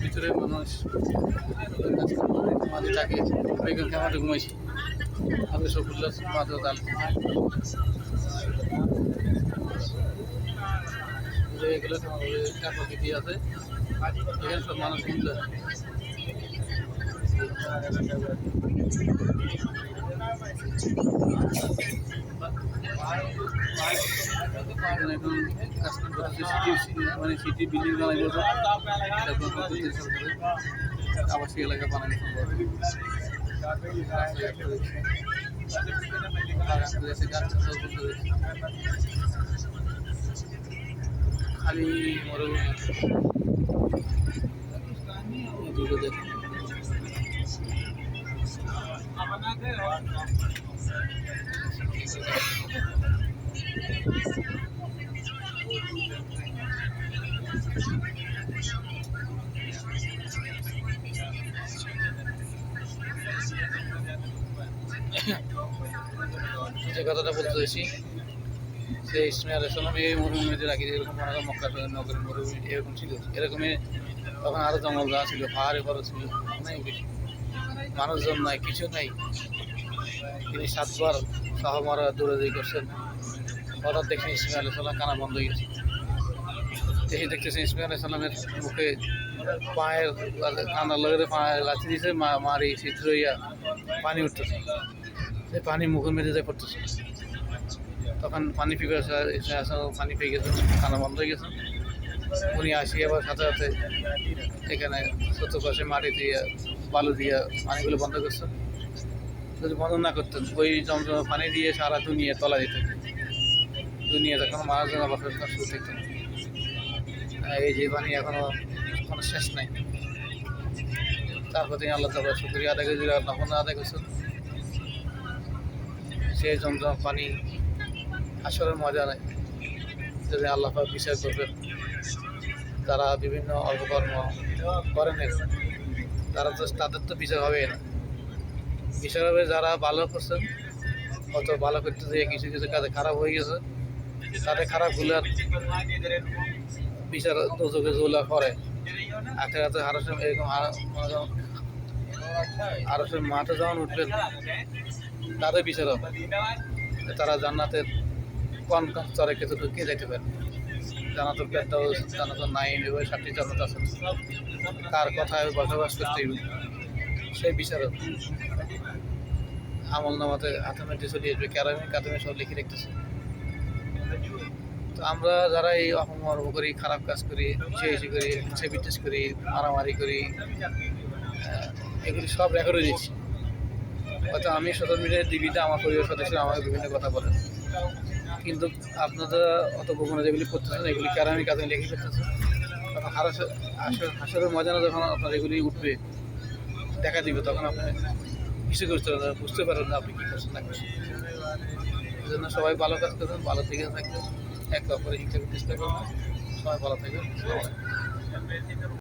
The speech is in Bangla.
ভিতরে মানুষ মাঝে থাকে বেগুন খামারে ঘুমাইছি আলু সবুল্লা মাঝে ডাল এগুলো টাকা কেটে আছে এখানে সব মানুষ ঘুমতে মানে সিটি বিল্ডিং বানাইব আবাসিক এলাকা বানানো খালি মরুভূমি দেখ যে কথাটা বলতে চাইছি সেই ইসমাইল আলাইহিসসালাম এই মরুভূমিতে রাখি এরকম মক্কা নগরের মরুভূমি এরকম ছিল এরকমই তখন আরও জঙ্গল গাছ ছিল পাহাড়ে পরে ছিল অনেক বেশি মানুষজন নাই কিছু নাই তিনি 7 বার সাহাবারা দৌড়াদৌড়ি করছেন হঠাৎ দেখছেন ইসমাইল আলাইহিসসালাম কানা বন্ধ হয়ে গেছে দেখে দেখতেছেন ইসমাইল আলাইহিসসালামের মুখে পায়ের কান্নার লগে পায়ে লাথি দিয়েছে মারি ছিদ্র হইয়া পানি উঠতেছে সেই পানি মুখের মেঝে যায় পড়তেছে তখন পানি ফিকে পানি পেয়ে গেছে কান্না বন্ধ হয়ে গেছে উনি আসি আবার সাথে সাথে এখানে চতুর্পাশে মাটি দিয়ে বালু দিয়ে পানিগুলো বন্ধ করছেন যদি বন্ধ না করতেন ওই জমজমা পানি দিয়ে সারা দুনিয়া তলা দিত দুনিয়া তখন মানুষজন আবার শুরু থাকতেন এই যে পানি এখনো কোনো শেষ নাই তারপর তিনি আল্লাহ তাআলা শুকরিয়া আদায় করে নফল আদায় করছেন সেই জমজমা পানি আসলে মজা নেই যদি আল্লাহ পাক বিচার করবেন তারা বিভিন্ন অপকর্ম করেন তারা তো তাদের তো বিচার হবে না বিচার হবে যারা ভালো করছেন অত ভালো করতে গিয়ে কিছু কিছু কাজে খারাপ হয়ে গেছে তাদের খারাপগুলার বিচার দোজখে জোলা করে আখেরাতে হারসে এরকম আরশের মাঠে যখন উঠবেন তাদের বিচার হবে তারা জান্নাতের কোন কোন স্তরে কতটুকু কে যেতে পারে জান্নাতুল ফেরদাউস জান্নাতুল নাঈম এভাবে 7টি জান্নাত আছে কার কথায় বসবাস করতে হবে সেই বিচার হবে আমল নামাতে হাতেমেটি চলে আসবে ক্যারামে কাতেমে সব লিখে রাখতেছে তো আমরা যারা এই অপমর্ম করি খারাপ কাজ করি চেয়েছি করি বিদ্বেষ করি মারামারি করি এগুলি সব রেকর্ড হয়ে দিচ্ছি হয়তো আমি সোশ্যাল মিডিয়ায় দিবিতে আমার পরিবার সদস্য আমাকে বিভিন্ন কথা বলেন কিন্তু আপনারা অত গোপনে যেগুলি করতেছেন এগুলি ক্যারামি কাজে লেখে করতেছেন তখন হাসরের মজা না যখন আপনার এগুলি উঠবে দেখা দিবে তখন আপনি কিছু করতে পারবেন বুঝতে পারবেন না আপনি কী করছেন না করছেন এই জন্য সবাই ভালো কাজ করবেন ভালো দিকে থাকবেন একে অপরের শিক্ষা চেষ্টা করবেন সবাই ভালো থাকবেন।